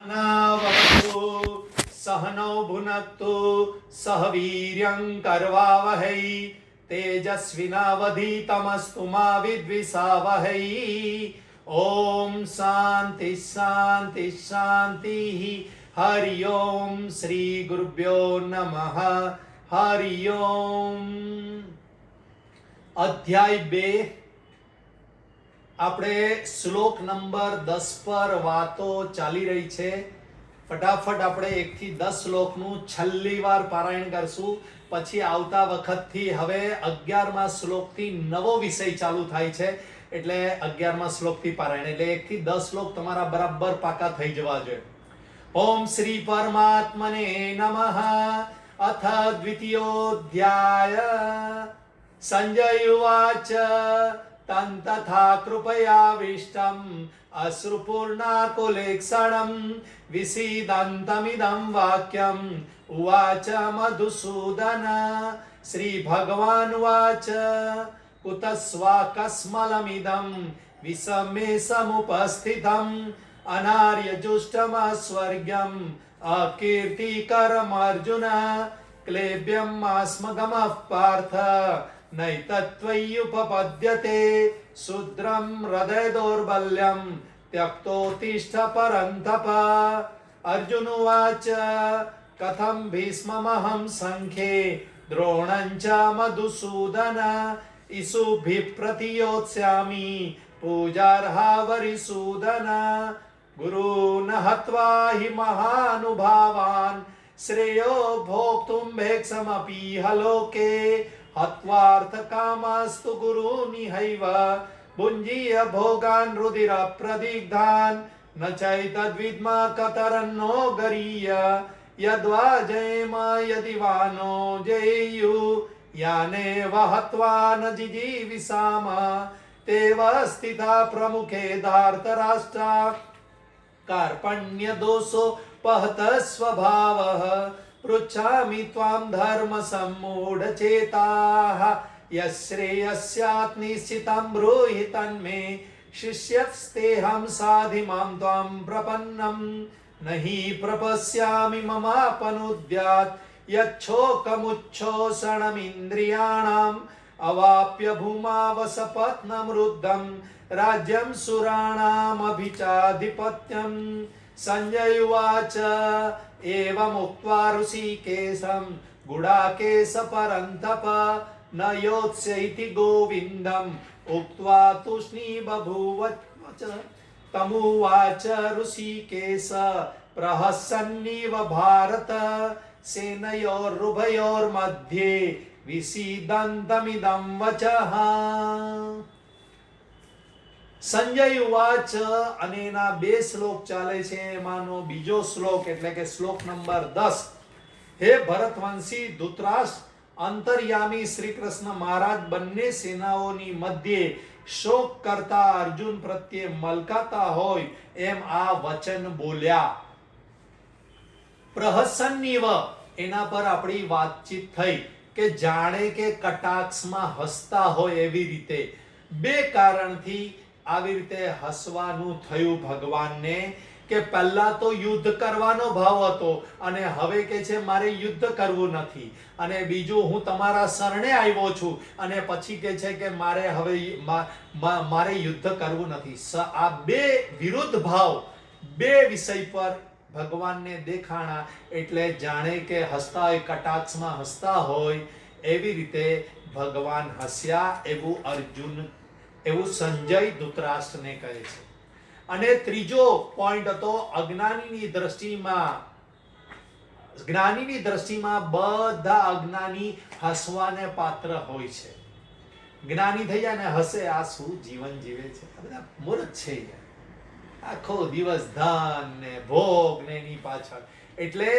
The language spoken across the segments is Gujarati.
अनावतु सहनौ भुनक्तु सह वीर्यं करवावहै तेजस्विनावधीतमस्तु मा विद्विषावहै। ओम शांति शांति शांति। हरि ओम श्री गुरुभ्यो नमः। हरि ओम। अध्याय 2 આપણે શ્લોક નંબર 10 પર વાતો ચાલી રહી છે। ફટાફટ આપણે 1 થી 10 શ્લોકનું છેલ્લી વાર પારાયણ કરશું, પછી આવતા વખતથી હવે 11મા શ્લોકથી નવો વિષય ચાલુ થાય છે, એટલે 11મા શ્લોકથી પારાયણ, એટલે 1 થી 10 શ્લોક તમારા બરાબર પાકા થઈ જવા જોઈએ। ઓમ શ્રી પરમાત્મને નમઃ। અથ દ્વિતીયોધ્યાય। સંજય ઉવાચ तं तथा कृपयाविष्टम् अश्रुपूर्णाकुलेक्षणं विसीदन्तमिदं वाक्यम् उवाच मधुसूदन। श्रीभगवानुवाच कुतस्वाकस्मलमिदं विषमे समुपस्थितम् अनार्यजुष्टमस्वर्ग्यम् अकीर्तिकरमर्जुन क्लेब्यम् आस्मगमः पार्थ नैतत्त्वय्युपपद्यते शूद्रं हृदय दौर्बल्यं त्यक्तोत्तिष्ठ परन्तप। अर्जुन उवाच कथं भीष्ममहं संख्ये द्रोणं च मधुसूदन इषुभिः प्रतियोत्स्यामि पूजार्हा वरिसूदन। गुरून् हत्वा हि महानुभावान् श्रेयो भोक्तुं भेक्षमपीह लोके हत्वार्थकामस्तु गुरूनिहैव भुञ्जीय भोगान् रुधिरप्रदिग्धान् न चैतद्विद्म कतरन्नो गरीय यद्वा जयेम यदि वा नो जयेयुः यानेव हत्वा न जिजीविषाम तेव स्थिता प्रमुखे धार्तराष्ट्रा कार्पण्यदोषो पहत स्वभावः पृच्छामि त्वां धर्मसम्मूढचेताः यश्रेयस्यात् निश्चितं ब्रूहि तन्मे शिष्यस्तेऽहं साधि मां त्वां प्रपन्नं न हि प्रपश्यामि ममापनुद्यात् यच्छोकमुच्छोषणमिन्द्रियाणाम् अवाप्य भूमावसपत्नमृद्धं राज्यं सुराणामभिचाधिपत्यं। संजय उवाच एवमुक्त्वा ऋषिकेशं गुडाकेश परन्तप न योत्स्यैति गोविन्दम् उक्त्वा तूष्णी बभूव। तमुवाच ऋषिकेश प्रहसन्निव भारत सेनयोरुभयोर्मध्ये विसीदन्तमिदं वचः। સંજય ઉવાચ અને એના 2 શ્લોક ચાલે છે, એમાંનો બીજો શ્લોક એટલે કે શ્લોક નંબર 10। હે ભરતવંશી ધૃતરાષ્ટ્ર, અંતર્યામી શ્રી કૃષ્ણ મહારાજ બંને સેનાઓની મધ્યે શોક કરતા અર્જુન પ્રત્યે મલકાતા હોય એમ આ વચન બોલ્યા। પ્રહસન્નિવ એના પર આપણી વાતચીત થઈ કે જાણે કે કટાક્ષમાં હસતા હોય એવી રીતે। 2 કારણથી આવી રીતે હસવાનું થયું ભગવાનને કે પહેલા તો યુદ્ધ કરવાનો ભાવ હતો અને હવે કે છે મારે યુદ્ધ કરવું નથી, અને બીજું હું તમારા શરણે આવ્યો છું અને પછી કે છે કે મારે હવે મારે યુદ્ધ કરવું નથી। આ 2 વિરુદ્ધ ભાવ 2 વિષય પર ભગવાનને દેખાણા, એટલે જાણે કે હસતા હોય કટાક્ષમાં હસતા હોય એવી રીતે ભગવાન હસ્યા એવું અર્જુન એવું સંજય ધૃતરાષ્ટ્રને કહે છે। અને ત્રીજો પોઈન્ટ હતો અજ્ઞાનીની દ્રષ્ટિમાં બધા અજ્ઞાની હસવાને પાત્ર હોય છે। જ્ઞાની થઈ જાય ને હસે, આ શું જીવન જીવે છે, આ બધા મૂર્ખ છે, આખો દિવસ ધન ને ભોગ ને એની પાછળ। એટલે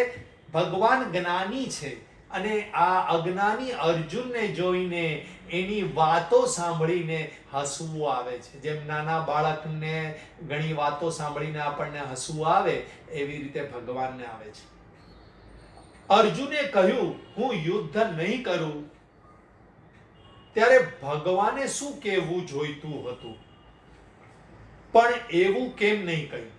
ભગવાન જ્ઞાની છે અને આ અજ્ઞાની અર્જુનને જોઈને એની વાતો સાંભળીને હસવું આવે છે। જેમ નાના બાળકને ઘણી વાતો સાંભળીને આપણને હસવું આવે એવી રીતે ભગવાનને આવે છે। અર્જુને કહ્યું હું યુદ્ધ નહીં કરું, ત્યારે ભગવાને શું કહેવું જોઈતું હતું, પણ એવું કેમ નહીં કહ્યું?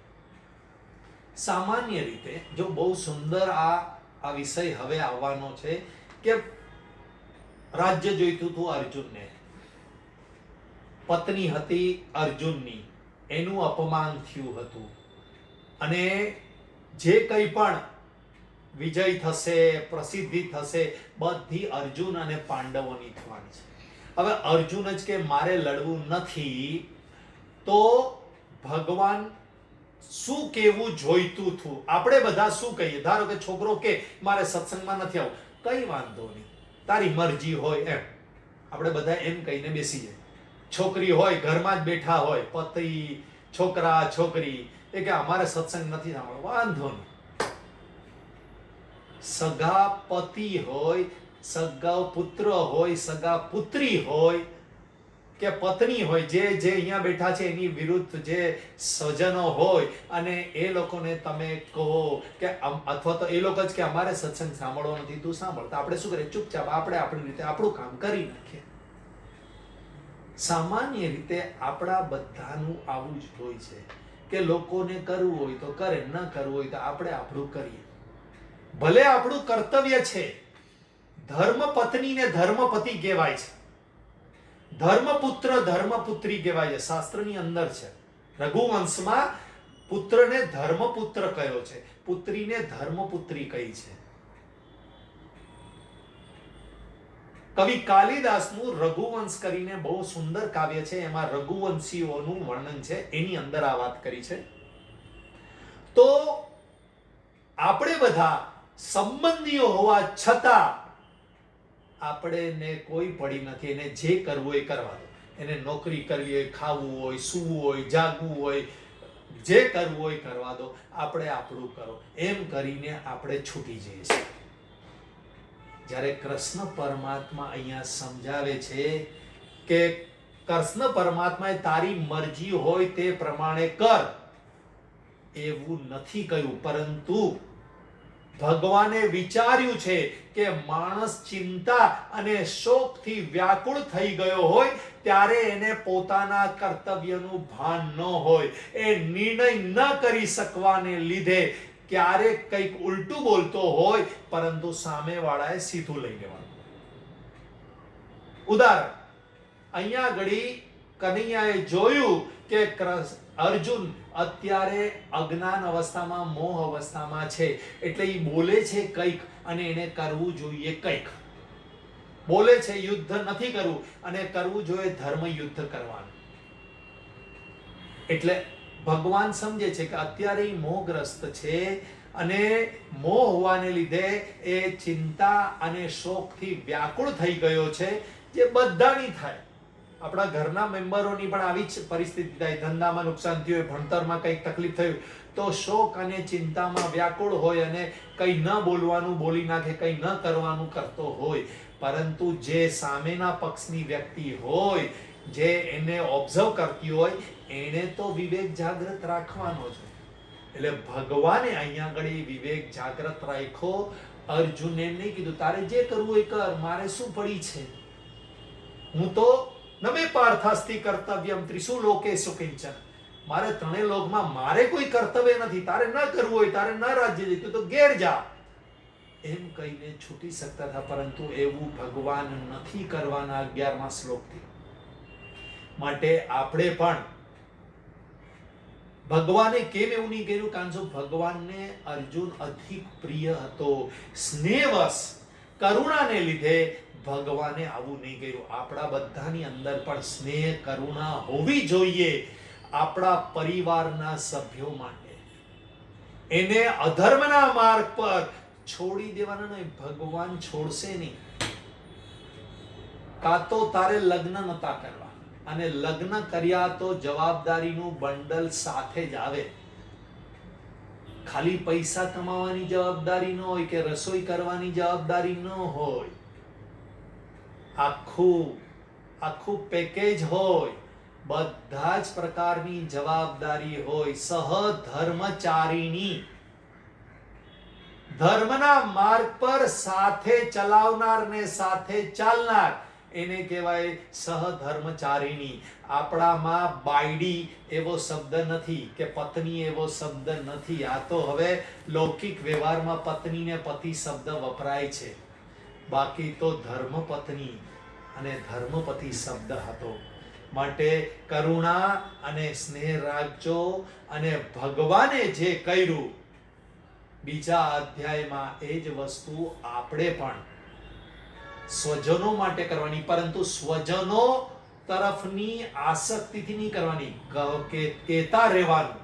સામાન્ય રીતે જો બહુ સુંદર આ વિષય હવે આવવાનો છે કે રાજ્ય જોઈતું હતું અર્જુનને, પત્ની હતી અર્જુનની, એનું અપમાન થયું હતું અને જે કંઈ પણ વિજય થશે, પ્રસિદ્ધિ થશે, બધી અર્જુન અને પાંડવોની થવાની છે. હવે અર્જુન જ કે મારે લડવું નથી, તો ભગવાન શું કેવું જોઈતું હતું? આપણે બધા શું કહીએ? ધારો કે છોકરો કે મારે સત્સંગમાં નથી આવવું, કઈ વાંધો નહીં, તારી મરજી હોય એમ આપણે બધા એમ કહીને બેસી જાય. છોકરી હોય ઘરમાં જ બેઠા હોય, પતિ, છોકરા, છોકરી, એ કે અમારે સત્સંગ નથી સાંભળવો, વાંધો નહીં. સગા પતિ હોય, સગા પુત્ર હોય, સગા પુત્રી હોય કે પત્ની હોય, જે અહીંયા બેઠા છે એની વિરુદ્ધ જે સ્વજનો હોય, અને એ લોકોને તમે કહો કે અથવા તો એ લોકો જ કે અમારે સત્સંગ સાંભળવો નથી, તું સાંભળ, તો આપણે શું કરીએ? ચૂપચાપ આપણે આપણી રીતે આપણું કામ કરી નાખીએ. સામાન્ય રીતે આપણા બધાનું આવું જ હોય છે કે લોકોને કરવું હોય તો કરે, ન કરવું હોય તો આપણે આપણું કરીએ. ભલે આપણું કર્તવ્ય છે. ધર્મપત્નીને ધર્મપતિ કહેવાય છે, ધર્મપુત્ર ધર્મપુત્રી કહેવાય છે, શાસ્ત્રની અંદર છે. રઘુવંશમાં પુત્રને ધર્મપુત્ર કયો છે, પુત્રીને ધર્મપુત્રી કહી છે. કવિ કાલિદાસનું રઘુવંશ કરીને બહુ સુંદર કાવ્ય છે, એમાં રઘુવંશીઓનું વર્ણન છે, એની અંદર આ વાત કરી છે. તો આપણે બધા સંબંધીઓ હોવા છતાં આપણે કોઈ પડી નથી, એને જે કરવું એ કરવા દો. એને નોકરી કરવી હોય, ખાવું હોય, સૂવું હોય, જાગવું હોય, જે કરવું હોય કરવા દો, આપણે આપણું કરો, એમ કરીને આપણે છૂટી જઈએ છીએ. જ્યારે કૃષ્ણ પરમાત્મા અહીંયા સમજાવે છે કે કૃષ્ણ પરમાત્માએ તારી મરજી હોય તે પ્રમાણે કર, એવું નથી કહ્યું, પરંતુ ભગવાને વિચાર્યું છે કે માણસ ચિંતા અને શોકથી વ્યાકુળ થઈ ગયો હોય ત્યારે એને પોતાના કર્તવ્યનું ભાન ન હોય, એ નિર્ણય ન કરી શકવાને લીધે ક્યારેક કંઈક ઉલટું બોલતો હોય, પરંતુ સામેવાળાએ સીધું લઈ લેવાનું. ઉદાહરણ, અહીંયા ઘડી કનૈયાએ જોયું કે અર્જુન અત્યારે અજ્ઞાન અવસ્થામાં, મોહ અવસ્થામાં છે, એટલે એ બોલે છે કંઈક અને એને કરવું જોઈએ કંઈક. બોલે છે યુદ્ધ નથી કરવું અને કરવું જોઈએ ધર્મ યુદ્ધ કરવાનું. એટલે ભગવાન સમજે છે કે અત્યારે એ મોહગ્રસ્ત છે અને મોહ હોવાને લીધે એ ચિંતા અને શોકથી વ્યાકુળ થઈ ગયો છે, જે બધાની થાય. આપણા ઘરના મેમ્બરોની પણ આવી જ પરિસ્થિતિ થાય. ધંધામાં નુકસાન થયું હોય, ભણતરમાં કંઈક તકલીફ થઈ હોય, તો શોક અને ચિંતામાં વ્યાકુળ હોય અને કંઈ ન બોલવાનું બોલી નાખે, કંઈ ન કરવાનું કરતો હોય. પરંતુ જે સામેના પક્ષની વ્યક્તિ હોય, જે એને ઓબ્ઝર્વ કરતી હોય, એને તો વિવેક જાગૃત રાખવાનો છે. એટલે ભગવાને અહીંયા આગળ વિવેક જાગૃત રાખ્યો. અર્જુને એમ નહીં કીધું તારે જે કરવું એ કર, મારે શું પડી છે, હું તો નમે પાર્થાસ્તિ કર્તવ્યમ ત્રિષુ લોકેષુ કિંચન, મારે ત્રણેય લોકમાં મારે કોઈ કર્તવ્ય નથી, તારે ન કરવું હોય, તારે ન રાજ્ય જીતવું તો ઘેર જા, એમ કહીને છૂટી શકતા હતા. પરંતુ એવું ભગવાન નથી કરવાના 11મા શ્લોકથી. માટે આપણે પણ ભગવાને કેમ એવું નહીં કર્યું? કારણ કે ભગવાનને અર્જુન અધિક પ્રિય હતો. સ્નેહવશ, કરુણાને લીધે ભગવાને આવું નહીં કર્યું. આપણા બધાની અંદર પણ સ્નેહ, કરુણા હોવી જોઈએ આપણા પરિવારના સભ્યો માટે. એને અધર્મના માર્ગ પર છોડી દેવાના નહીં. ભગવાન છોડશે નહીં. કાં તો તારે લગ્ન નતા કરવા, અને લગ્ન કર્યા તો જવાબદારીનું બંડલ સાથે જ આવે. ખાલી પૈસા કમાવાની જવાબદારી ન હોય કે રસોઈ કરવાની જવાબદારી ન હોય. આખું પેકેજ હોય, બધા જ પ્રકારની જવાબદારી હોય. સહધર્મચારીણી, ધર્મના માર્ગ પર સાથે ચલાવનાર ને સાથે ચાલનાર, એને કહેવાય સહધર્મચારિણી. આપણામાં બાયડી એવો શબ્દ નથી કે પત્ની એવો શબ્દ નથી. આ તો હવે લૌકિક વ્યવહારમાં પત્ની ને પતિ શબ્દ વપરાય છે, બાકી તો ધર્મપત્ની અને ધર્મપતિ શબ્દ હતો. માટે કરુણા અને સ્નેહ રાખજો. અને ભગવાને જે કર્યું બીજા અધ્યાયમાં એ જ વસ્તુ આપણે પણ સ્વજનો માટે કરવાની, પરંતુ સ્વજનો તરફની આસક્તિથી નહીં કરવાની. કેતા રહેવાનું.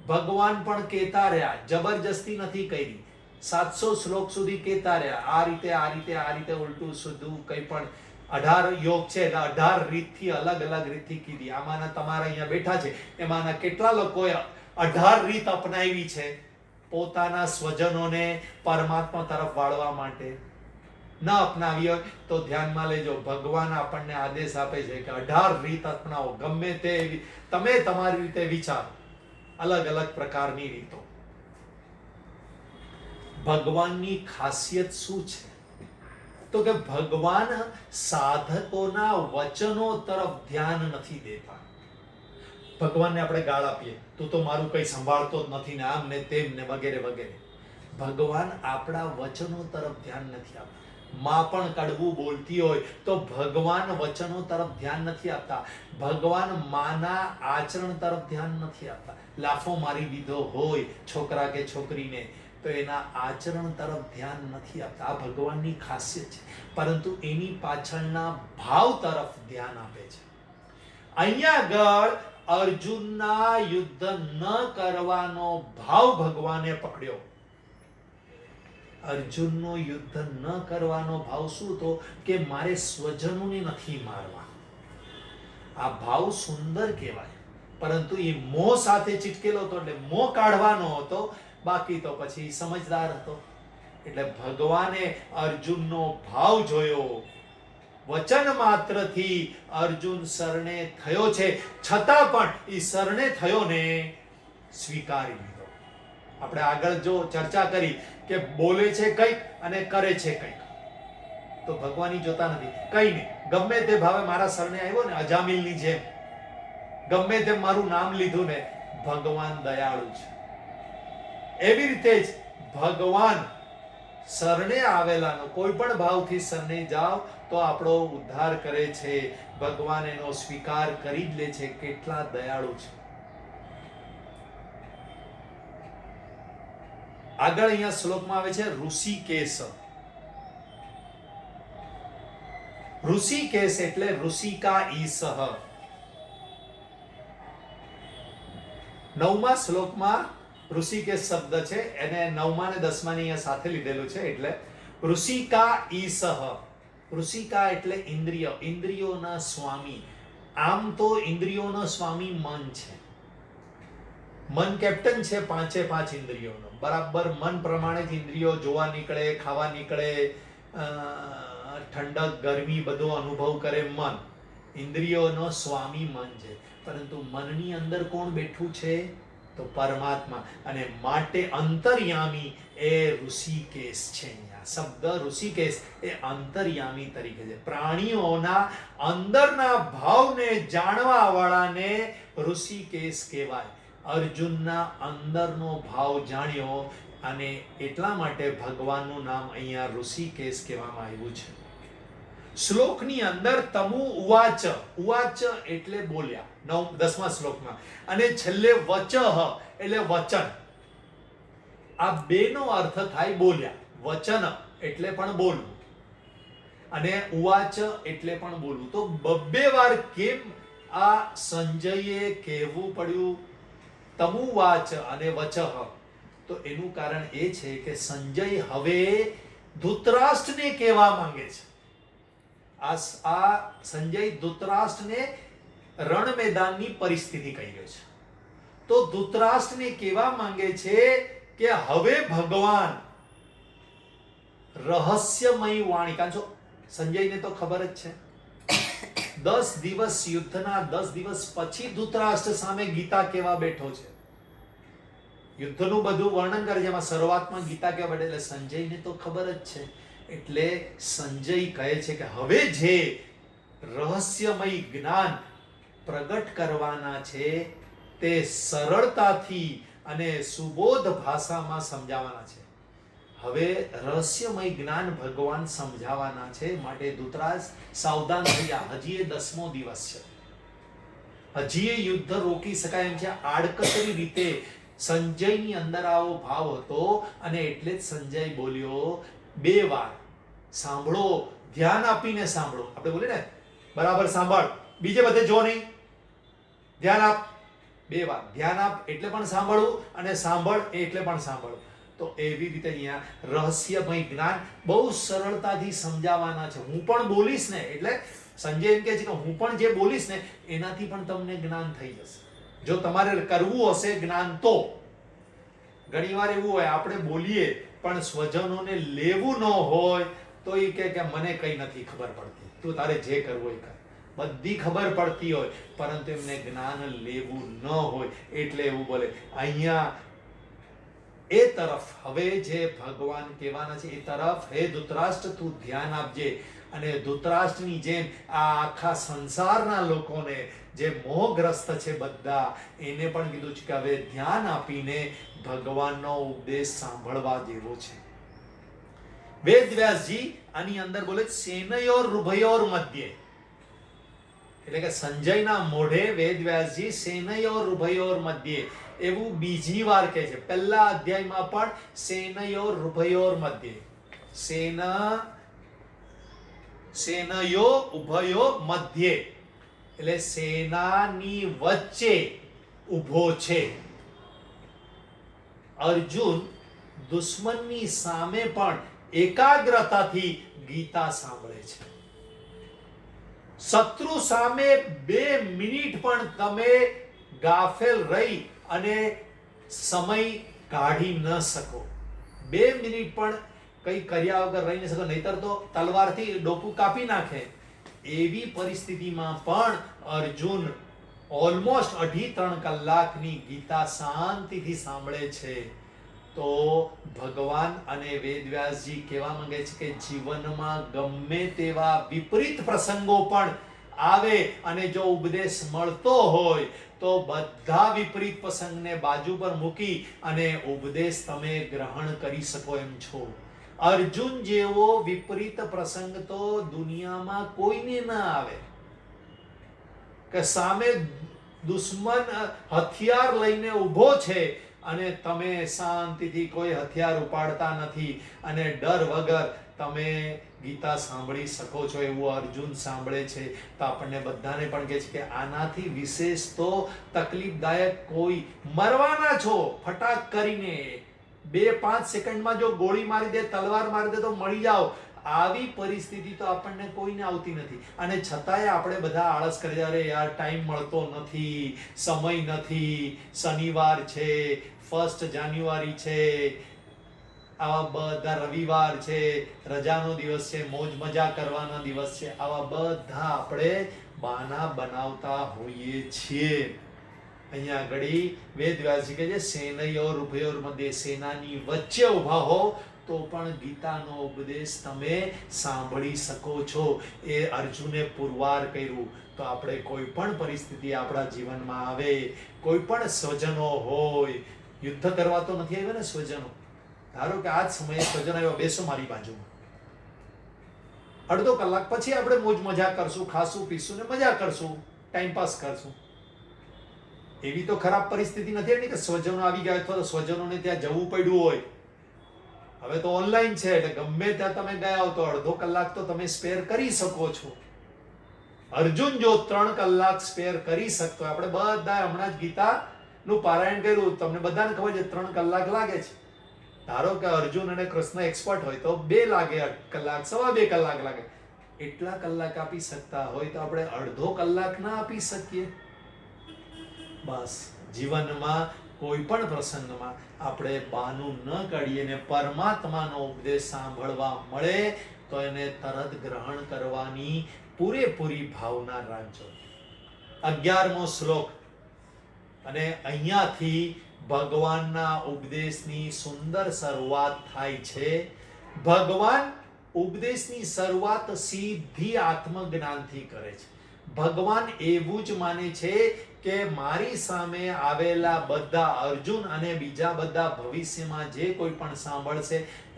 ભગવાન પણ કેતા રહ્યા, જબરજસ્તી નથી કરી. 700 શ્લોક સુધી કેતા રહ્યા, આ રીતે આ રીતે આ રીતે ઉલટું સીધું કંઈ પણ. 18 યોગ છે એટલે 18 રીતથી અલગ અલગ રીતથી કીધી. આમાંના તમારા અહીંયા બેઠા છે એમાંના કેટલા લોકોએ 18 રીત અપનાવી છે પોતાના સ્વજનોને પરમાત્મા તરફ વાળવા માટે? ન અપનાવી હોય તો ધ્યાનમાં લેજો. ભગવાન આપણને આદેશ આપે છે કે 18 રીત અપનાવો. ગમે તે તમે તમારી રીતે વિચારો, અલગ અલગ પ્રકારની રીતો. ભગવાનની ખાસિયત શું છે? તો કે ભગવાન સાધકોના વચનો તરફ ધ્યાન નથી દેતા. ભગવાનને આપણે ગાળ આપીએ, તું તો મારું કંઈ સંભાળતો જ નથી ને આમ ને તેમ ને વગેરે વગેરે. ભગવાન આપણા વચનો તરફ ધ્યાન નથી આપતા. માં પણ કડવું બોલતી હોય તો ભગવાન વચનો તરફ ધ્યાન નથી આપતા. ભગવાન માના આચરણ તરફ ધ્યાન નથી આપતા. લાફો મારી દીધો હોય છોકરા કે છોકરીને તો એના આચરણ તરફ ધ્યાન નથી આપતા. આ ભગવાનની ખાસિયત છે, પરંતુ એની પાછળના ભાવ તરફ ધ્યાન આપે છે. અહીંયા આગળ અર્જુનના યુદ્ધ ન કરવાનો ભાવ ભગવાને પકડ્યો. અર્જુનનો યુદ્ધ ન કરવાનો ભાવ શું હતો? કે મારે સ્વજનોને નથી મારવા. આ ભાવ સુંદર કહેવાય, પરંતુ એ મોહ સાથે ચીટકેલો હતો એટલે મોહ કાઢવાનો હતો. બાકી તો પછી સમજદાર હતો. એટલે ભગવાને અર્જુનનો ભાવ જોયો. વચન માત્રથી અર્જુન શરણે થયો છે, છતાં પણ એ શરણે થયો ને સ્વીકારી લીધો. આપણે આગળ જો ચર્ચા કરી કે બોલે છે કંઈક અને કરે છે કંઈક, તો ભગવાન જોતા નથી. કંઈ નહીં, ગમે તે ભાવે મારા શરણે આવ્યો ને, અજામિલની જેમ ગમે તેમ મારું નામ લીધું ને, ભગવાન દયાળુ છે. એવી રીતે જ ભગવાન શરણે આવેલાનો કોઈ પણ ભાવથી શરણે જાઓ તો આપણો ઉદ્ધાર કરે છે. ભગવાન એનો સ્વીકાર કરી જ લે છે. કેટલા દયાળુ છે. આગળ અહીંયા શ્લોકમાં આવે છે ઋષિકેશ. ઋષિકેશ એટલે ઋષિકા ઈસહ. 9મા શ્લોકમાં ઋષિકેશ શબ્દ છે, એને 9મા ને 10મા ની અહીંયા સાથે લીધેલું છે. એટલે ઋષિકા ઈસહ. ઋષિકા એટલે ઇન્દ્રિય, ઇન્દ્રિયોના સ્વામી. આમ તો ઇન્દ્રિયોનો સ્વામી મન છે. મન કેપ્ટન છે 5 ઇન્દ્રિયોનો. બરાબર મન પ્રમાણે જ ઇન્દ્રિયો જોવા નીકળે, ખાવા નીકળે, ઠંડક ગરમી બધો અનુભવ કરે મન. ઇન્દ્રિયોનો સ્વામી મન છે. પરંતુ મનની અંદર કોણ બેઠું છે? તો પરમાત્મા. અને માટે અંતર્યામી એ ઋષિકેશ છે. અહીંયા શબ્દ ઋષિકેશ એ અંતર્યામી તરીકે છે. પ્રાણીઓના અંદરના ભાવને જાણવા વાળાને ઋષિકેશ કહેવાય. અર્જુનના અંદરનો ભાવ જાણ્યો અને એટલા માટે ભગવાનનું નામ અહીંયા ઋષિકેશ કહેવામાં આવ્યું છે. શ્લોકની અંદર તમુ ઉવાચ. ઉવાચ એટલે બોલ્યા 10મા શ્લોકમાં. અને છેલ્લે વચઃ એટલે વચન. આ બેનો અર્થ થાય બોલ્યા. વચન એટલે પણ બોલવું અને ઉવાચ એટલે પણ બોલવું. તો બબ્બે વાર કેમ આ સંજયે કહેવું પડ્યું તમુવાચ અને વચઃ? તો એનું કારણ એ છે કે સંજય હવે ધૃતરાષ્ટ્રને કહેવા માંગે છે. આ સંજય ધૃતરાષ્ટ્રને રણ મેદાનની પરિસ્થિતિ કહી રહ્યો છે. તો ધૃતરાષ્ટ્રને કહેવા માંગે છે કે હવે ભગવાન રહસ્યમય વાણી, કારણ સંજયને તો ખબર જ છે 10 દિવસ યુદ્ધના 10 દિવસ પછી ધૃતરાષ્ટ્ર સામે ગીતા કેવા બેઠો છે. યુદ્ધનું બધું વર્ણન કરે છે, એમાં શરૂઆતમાં ગીતા કેવા બેઠે. એટલે સંજયને તો ખબર જ છે એટલે સંજય કહે છે કે હવે જે રહસ્યમય જ્ઞાન પ્રગટ કરવાના છે તે સરળતાથી અને સુબોધ ભાષામાં સમજાવવાના છે. હવે રહસ્યમય જ્ઞાન ભગવાન સમજાવવાના છે, માટે ધૃતરાષ્ટ્ર સાવધાન થઈ જા. હજી એ 10મો દિવસ છે, હજી એ યુદ્ધ રોકી શકાય એમ છે. આડકતરી રીતે સંજયની અંદર આવો ભાવ હતો અને એટલે જ સંજય બોલ્યો 2 વાર. સાંભળો, ધ્યાન આપીને સાંભળો. આપણે બોલીએ ને બરાબર સાંભળ, બીજે બધે જો નહીં, ધ્યાન આપ. 2 વાર ધ્યાન આપ એટલે પણ સાંભળવું અને સાંભળ એટલે પણ સાંભળવું. તો એવી રીતે અહીંયા રહસ્યમય જ્ઞાન બહુ સરળતાથી સમજાવવાના છે. હું પણ બોલીશ ને, એટલે સંજય એમ કહે છે કે હું પણ જે બોલીશ ને એનાથી પણ તમને જ્ઞાન થઈ જશે. જો તમારે કરવું હશે જ્ઞાન તો. ઘણીવાર એવું હોય આપણે બોલીએ પણ સ્વજનોને લેવું ન હોય તો એ કે મને કઈ નથી ખબર પડતી, તું તારે જે કરવું એ કર. બધી ખબર પડતી હોય પરંતુ એમને જ્ઞાન લેવું ન હોય એટલે એવું બોલે. અહીંયા એ તરફ હવે જે ભગવાન કહેવાના છે એ તરફ, હે ધૃતરાષ્ટ્ર તું ધ્યાન આપજે. અને ધૃતરાષ્ટ્રની જેમ આ આખા સંસારના લોકોને જે મોહગ્રસ્ત છે બધા, એને પણ કીધું છે કે હવે ધ્યાન આપીને ભગવાનનો ઉપદેશ સાંભળવા જેવો છે. વેદવ્યાસજી આની અંદર બોલે સેનયોર ઉભયોર મધ્યે, એટલે કે સંજયના મોઢે વેદવ્યાસજી સેનયોર ઉભયોર મધ્યે એવું બીજી વાર કહે છે. પહેલા અધ્યાયમાં પણ સેનયોર ઉભયોર મધ્યે, સેનયો ઉભયો મધ્યે એટલે સેનાની વચ્ચે ઊભો છે. અર્જુન દુશ્મનની સામે પણ એકાગ્રતાથી ગીતા સાંભળે છે. શત્રુ સામે 2 મિનિટ પણ તમે ગાફેલ રહી અને સમય કાઢી ન શકો. 2 મિનિટ પણ કઈ કર્યા વગર રહી ન શકો, નહીતર તો તલવારથી ડોકું કાપી નાખે. એવી પરિસ્થિતિમાં પણ અર્જુન ઓલમોસ્ટ 2.5-3 કલાકની ગીતા શાંતિથી સાંભળે છે. તો ભગવાન અને વેદવ્યાસજી કહેવા માંગે છે કે જીવનમાં ગમે તેવા વિપરીત પ્રસંગો પણ આવે અને જો ઉપદેશ મળતો હોય તો બધા વિપરીત પ્રસંગને બાજુ પર મૂકી અને ઉપદેશ તમે ગ્રહણ કરી શકો એમ છો. અર્જુન જેવો વિપરીત પ્રસંગ તો દુનિયામાં કોઈને ના આવે કે સામે દુશ્મન હથિયાર લઈને ઊભો છે અને તમે શાંતિથી કોઈ હથિયાર ઉપાડતા નથી અને ડર વગર તમે ગીતા સાંભળી શકો છો. એવું અર્જુન સાંભળે છે. તો આપણને બધાને પણ કહે છે કે આનાથી વિશેષ તો તકલીફદાયક કોઈ, મરવાના છો ફટાક કરીને, 2-5 સેકન્ડમાં જો ગોળી મારી દે, તલવાર મારી દે તો મળી જાઓ. આવી પરિસ્થિતિ તો આપણને કોઈને આવતી નથી અને છતાંય આપણે બધા આળસ કરી, અરે યાર ટાઈમ મળતો નથી, સમય નથી, શનિવાર છે, 1 જાન્યુઆરી છે, આવા બધા રવિવાર છે, રજાનો દિવસ છે, મોજ મજા કરવાના દિવસ છે, આવા બધા આપણે બહાના બનાવતા હોઈએ છીએ. અહીંયા આગળ વેદવ્યાસજી કહે છે સેનયોર ઉભયોર મધ્યે, સેનાની વચ્ચે ઊભા હો તો પણ ગીતાનો ઉપદેશ તમે સાંભળી શકો છો. એ અર્જુને પુરવાર કર્યું. તો આપણે કોઈ પણ પરિસ્થિતિ આપણા જીવનમાં આવે, કોઈ પણ સ્વજનો હોય, યુદ્ધ કરવા તો નથી આવ્યા ને સ્વજનો. ધારો કે આ જ સમયે સ્વજન આવ્યો, બેસો મારી બાજુમાં, અડધો કલાક પછી આપણે મોજ મજા કરશું, ખાશું પીશું ને મજા કરશું, ટાઈમ પાસ કરશું. એવી તો ખરાબ પરિસ્થિતિ નથી કે સ્વજનો આવી ગયા અથવા તો સ્વજનોને ત્યાં જવું પડ્યું હોય. હવે તો ઓનલાઈન છે એટલે ગમે ત્યાં તમે ગયા હો તો અડધો કલાક તો તમે સ્પેર કરી શકો છો. અર્જુન જો 3 કલાક સ્પેર કરી શકતો, આપણે બધા હમણાં જ ગીતાનું પારાયણ કર્યું, તમને બધાને ખબર છે 3 કલાક લાગે છે. ધારો કે અર્જુન અને કૃષ્ણ એક્સપર્ટ હોય તો 2 લાગે કલાક, 2.5 કલાક લાગે. એટલા કલાક આપી શકતા હોય તો આપણે અડધો કલાક ના આપી શકીએ? બસ જીવનમાં કોઈ પણ પ્રસંગમાં આપણે બાનું ન કાઢીએ ને પરમાત્માનો ઉપદેશ સાંભળવા મળે તો એને તરત ગ્રહણ કરવાની પૂરેપૂરી ભાવના રાખજો. 11મો શ્લોક. અને અહીંયાથી ભગવાનના ઉપદેશની સુંદર શરૂઆત થાય છે. ભગવાન ઉપદેશની શરૂઆત સીધી આત્મજ્ઞાનથી કરે છે. ભગવાન એવું જ માને છે કે મારી સામે આવેલા બધા અર્જુન અને બીજા બધા ભવિષ્યમાં જે કોઈ પણ સાંભળશે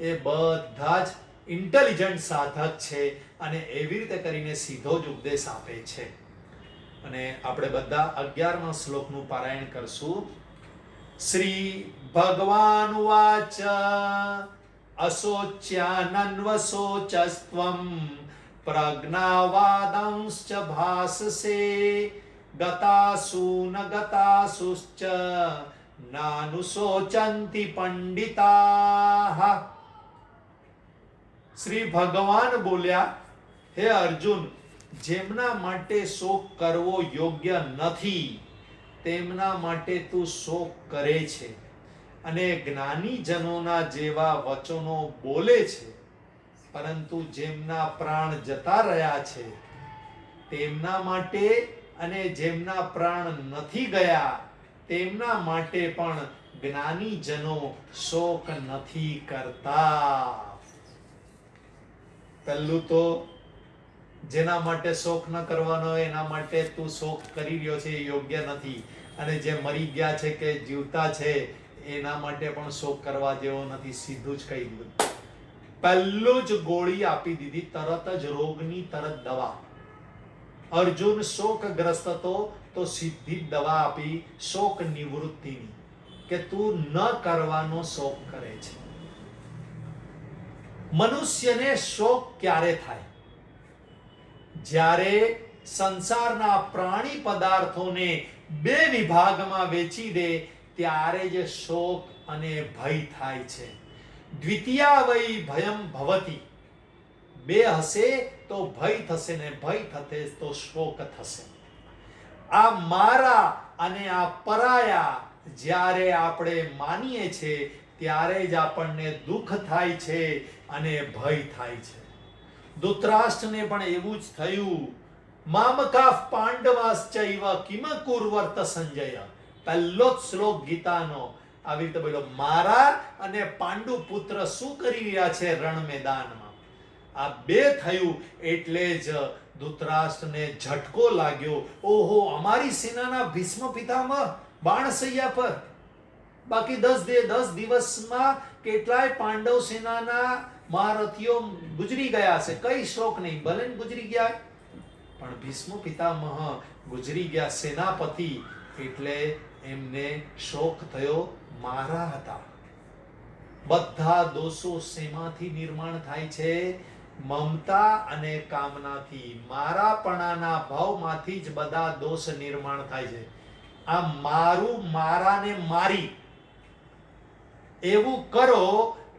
એ બધા જ ઇન્ટેલિજન્ટ સાધક છે અને એવી રીતે કરીને સીધો જ ઉપદેશ આપે છે. અને આપણે બધા 11મા શ્લોકનું પારાયણ કરશું. શ્રી ભગવાન વાચ અશોચ્યાનન્વશોચસ્ત્વં પ્રજ્ઞાવાદંશ્ચ ભાસસે ગતાસુ ન ગતાસુશ્ચ નાનુશોચંતિ પંડિતાઃ. શ્રી ભગવાન બોલ્યા, હે અર્જુન, જેમના માટે શોક કરવો યોગ્ય નથી તેમના માટે તું શોક કરે છે અને જ્ઞાનીજનોના જેવા વચનો બોલે છે, પરંતુ જેમના પ્રાણ જતા રહ્યા છે તેમના માટે અને જેમના પ્રાણ નથી ગયા તેમના માટે પણ જ્ઞાનીજનો શોક નથી કરતા. પહેલું તો જેના માટે શોક ન કરવાનો એના માટે તું શોક કરી રહ્યો છે એ યોગ્ય નથી, અને જે મરી ગયા છે કે જીવતા છે એના માટે પણ શોક કરવા જેવો નથી. સીધું જ કહી દીધું. પહેલું જ ગોળી આપી દીધી, તરત જ રોગની તરત દવા. અર્જુન શોકગ્રસ્ત હતો તો સીધી દવા આપી શોક નિવૃત્તિની, કે તું ન કરવાનો શોક કરે છે. મનુષ્યને શોક ક્યારે થાય? જ્યારે સંસારના પ્રાણી પદાર્થોને બે વિભાગમાં વેચી દે ત્યારે જ શોક અને ભય થાય છે. દ્વિતીયા વૈ ભયમ ભવતિ. બે હશે તો ભય થશે ને ભય થશે તો શોક થશે. આ મારા અને આ પરાયા જ્યારે આપણે માનીએ છીએ ત્યારે જ આપણને દુઃખ થાય છે અને ભય થાય છે. ધૃતરાષ્ટ્રને પણ એવું જ થયું. મામકાઃ પાંડવાશ્ચૈવ કિમ કુર્વર્ત સંજય. પહેલો જ શ્લોક ગીતાનો આવી રીતે બોલ્યો, મારા અને પાંડુ પુત્ર શું કરી રહ્યા છે રણ મેદાનમાં. આ બે થયું એટલે જ ધૃતરાષ્ટ્રને ઝટકો લાગ્યો. ઓહો, અમારી સેનાના ભીષ્મ પિતામહ બાણશૈયા પર. બાકી 10 દિવસમાં કેટલાય પાંડવ સેનાના મહારથીઓ ગુજરી ગયા છે, કઈ શોક નહીં, ભલે ગુજરી ગયા પણ ભીષ્મ પિતામહ ગુજરી ગયા, સેનાપતિ, એટલે એમને શોક થયો. મારા હતા. બધા દોષો શેમાંથી નિર્માણ થાય છે? મમતા અને કામનાથી. મારાપણાના ભાવમાંથી જ બધા દોષ નિર્માણ થાય છે. આ મારું, મારાને મારી એવું કરો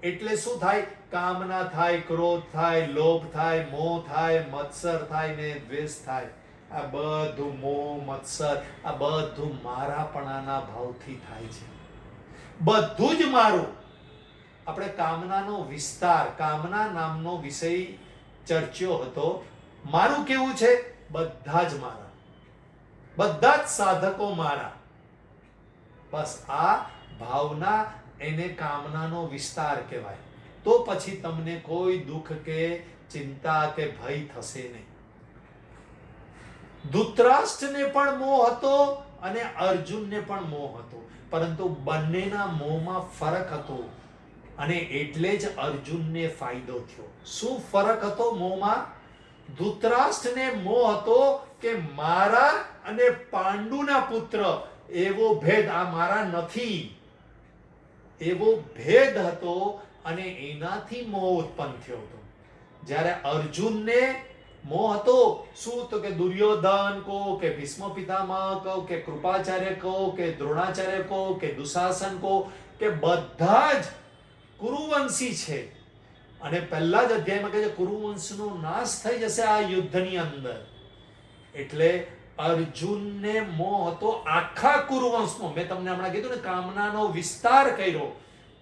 એટલે શું થાય? કામના થાય, ક્રોધ થાય, લોભ થાય, મોહ થાય, મત્સર થાય ને દ્વેષ થાય. આ બધું મોહ, મત્સર, આ બધું મારાપણાના ભાવથી થાય છે. બધું જ મારું. આપણે કામનાનો વિસ્તાર, કામના નામનો વિષય ચર્ચ્યો હતો. મારું કેવું છે? બધા જ મારા, બધા જ સાધકો મારા. બસ આ ભાવના, એને કામનાનો વિસ્તાર કહેવાય. તો પછી તમને કોઈ દુઃખ કે ચિંતા કે ભય થશે નહીં. ધૃતરાષ્ટ્રને પણ મોહ હતો અને અર્જુનને પણ મોહ હતો, પરંતુ બંનેના મોહમાં ફરક હતો અને એટલે જ અર્જુનને ફાયદો થયો. શું ફરક હતો મોહમાં? ધૃતરાષ્ટ્રને મોહ હતો કે મારા અને પાંડુના પુત્ર એવો ભેદ, આ મારા નથી એવો ભેદ હતો અને એનાથી મોહ ઉત્પન્ન થયો હતો. જ્યારે અર્જુનને મોહ હતો શું? તો કે દુર્યોધન કહો કે ભીષ્મ પિતામહ કહો કે કૃપાચાર્ય કહો કે દ્રોણાચાર્ય કહો કે દુશાસન કહો કે બધા જ કુરુવંશી છે. અને પહેલા જ અધ્યાયમાં કહે છે કુરુવંશનો નાશ થઈ જશે આ યુદ્ધની અંદર. એટલે અર્જુનને મોહ હતો આખા કુરુવંશનો. મેં તમને હમણાં કીધું ને, કામનાનો વિસ્તાર કર્યો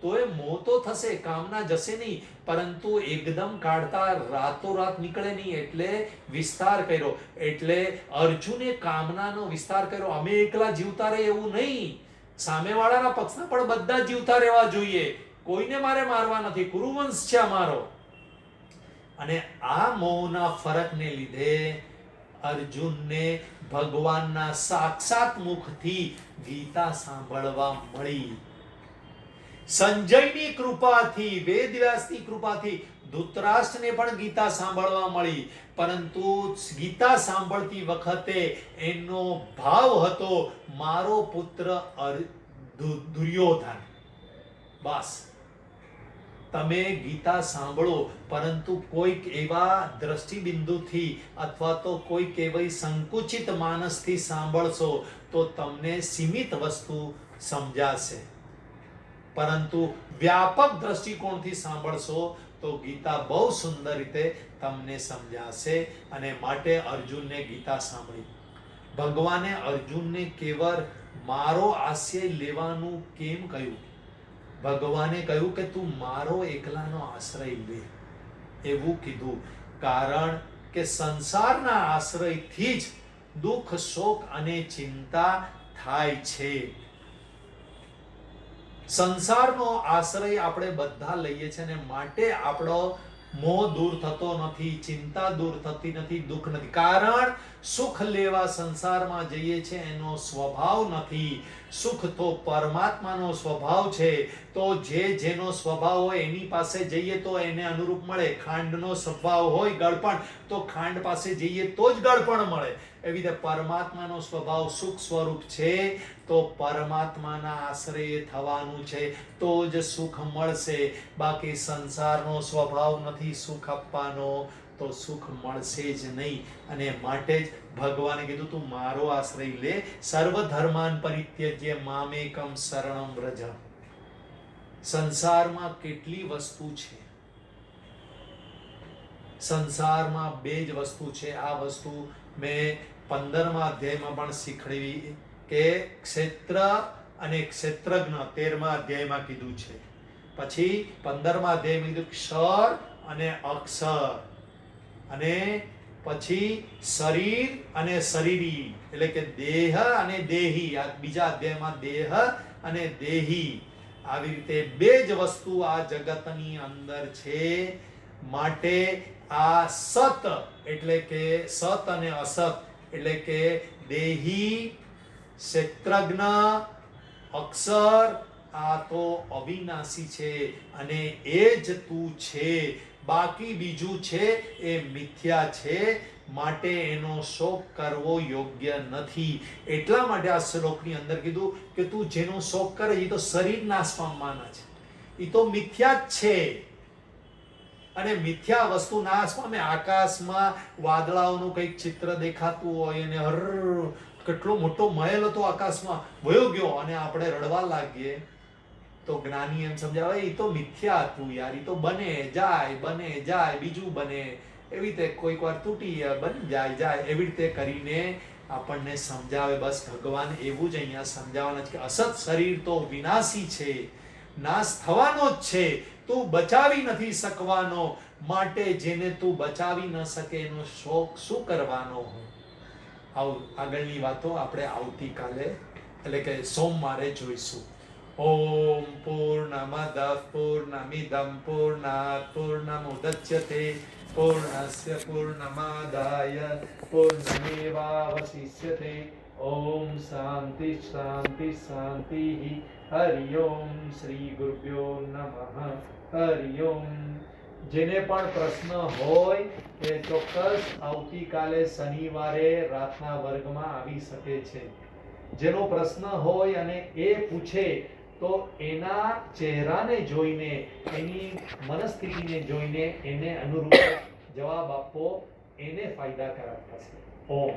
તો એ મોહ તો થશે, કામના જશે નહીં, પરંતુ એકદમ કાઢતા રાતોરાત નીકળે નહીં, એટલે વિસ્તાર કર્યો. એટલે અર્જુને કામનાનો વિસ્તાર કર્યો. અમે એકલા જીવતા રહે એવું નહીં, સામેવાળાના પક્ષના પણ બધા જીવતા રહેવા જોઈએ. કોઈને મારે મારવા નથી, કુરુવંશ છે અમારો. અને આ મોહના ફરકને લીધે અર્જુનને ભગવાનના સાક્ષાત મુખથી ગીતા સાંભળવા મળી. સંજયની કૃપાથી, વેદવ્યાસની કૃપાથી ધૃતરાષ્ટ્રને પણ ગીતા સાંભળવા મળી, પરંતુ ગીતા સાંભળતી વખતે એનો ભાવ હતો મારો પુત્ર દુર્યોધન. બસ તમે ગીતા સાંભળો, પરંતુ કોઈક એવા દ્રષ્ટિબિંદુથી અથવા તો કોઈક એવી સંકુચિત માનસથી સાંભળશો તો તમને સીમિત વસ્તુ સમજાશે, પરંતુ વ્યાપક દ્રષ્ટિકોણથી સાંભળશો તો ગીતા બહુ સુંદર રીતે તમને સમજાશે. અને માટે અર્જુનને ગીતા સાંભળી. ભગવાને અર્જુનને કેવળ મારો આશ્રય લેવાનું કેમ કહ્યું? ભગવાને કહ્યું કે તું મારો એકલાનો આશ્રય લે, એવું કીધું કારણ કે સંસારના આશ્રયથી જ દુઃખ, શોક અને ચિંતા થાય છે. સંસારનો આશ્રય આપણે બધા લઈએ છીએ, અને માટે આપણો મોહ દૂર થતો નથી, ચિંતા દૂર થતી નથી, દુઃખ નથી. કારણ સુખ લેવા સંસારમાં જઈએ છીએ એનો સ્વભાવ નથી. સુખ તો પરમાત્માનો સ્વભાવ છે. તો જેનો સ્વભાવ હોય એની પાસે જઈએ તો એને અનુરૂપ મળે. ખાંડનો સ્વભાવ હોય ગળપણ, તો ખાંડ પાસે જઈએ તો જ ગળપણ મળે. એવી રીતે પરમાત્માનો સ્વભાવ સુખ સ્વરૂપ છે, તો પરમાત્માના આશ્રય થવાનું છે તો જ સુખ મળશે. બાકી સંસારનો સ્વભાવ નથી સુખ આપવાનો, તો સુખ મળશે જ નહીં. અને માટે જ ભગવાને કીધું તું મારો આશ્રય લે. સર્વ ધર્માન પરિત્યજ્ય મામેકમ શરણમ વ્રજ. સંસારમાં કેટલી વસ્તુ છે? સંસારમાં બે જ વસ્તુ છે. આ વસ્તુ મેં 15મા અધ્યાયમાં પણ શીખવી કે ક્ષેત્ર અને ક્ષેત્રજ્ઞ 13મા અધ્યાયમાં કીધું છે. પછી 15મા અધ્યાયમાં કીધું ક્ષર અને અક્ષર, અને પછી શરીર અને શરીરી, એટલે કે દેહ અને દેહી. આ બીજા અધ્યાયમાં દેહ અને દેહી. આવી રીતે બે જ વસ્તુ આ જગતની અંદર છે. માટે આ સત એટલે કે સત અને અસત એટલે કે દેહી, ક્ષેત્રજ્ઞ, અક્ષર, આ તો અવિનાશી છે અને એ જ તું છે. બાકી બીજું છે એ મિથ્યા છે. માટે એનો શોક કરવો યોગ્ય નથી. એટલા માટે આ શ્લોકની અંદર કીધું કે તું જેનો શોક કરે એ તો શરીર નાશ પામવાના છે, એ તો મિથ્યા જ છે. અને મિથ્યા વસ્તુ નાશ પામે. આકાશમાં વાદળાઓનું કંઈક ચિત્ર દેખાતું હોય અને હર કેટલો મોટો મહેલ હતો આકાશમાં વયો ગયો અને આપણે રડવા લાગીએ, તો જ્ઞાની એમ સમજાવે એ તો મિથ્યા હતું યાર, એ તો બને જાય બીજું બને, એવી રીતે કોઈક વાર તૂટી બની જાય એવી રીતે કરીને આપણને સમજાવે. બસ ભગવાન એવું જ અહીંયા સમજાવવાના છે કે અસત શરીર તો વિનાશી છે, નાશ થવાનો જ છે, તું બચાવી નથી શકવાનો. માટે જેને તું બચાવી ન શકે એનો શોક શું કરવાનો? આગળની વાતો આપણે આવતીકાલે એટલે કે સોમવારે જોઈશું. ઓમ પૂર્ણમદ પૂર્ણમિદં પૂર્ણાત પૂર્ણમુદચ્યતે પૂર્ણસ્ય પૂર્ણમાદાય પૂર્ણમેવાવશિષ્યતે. ઓમ શાંતિ શાંતિ શાંતિ. હરિ ઓમ શ્રી ગુરુભ્યો નમઃ. હરિ ઓમ. જેને પણ પ્રશ્ન હોય એ ચોક્કસ આવતીકાલે શનિવારે રાતના વર્ગમાં આવી શકે છે. જેનો પ્રશ્ન હોય અને એ પૂછે તો એના ચહેરાને જોઈને, એની મનસ્થિતિને જોઈને એને અનુરૂપ જવાબ આપવો, એને ફાયદાકારક થશે. ઓમ.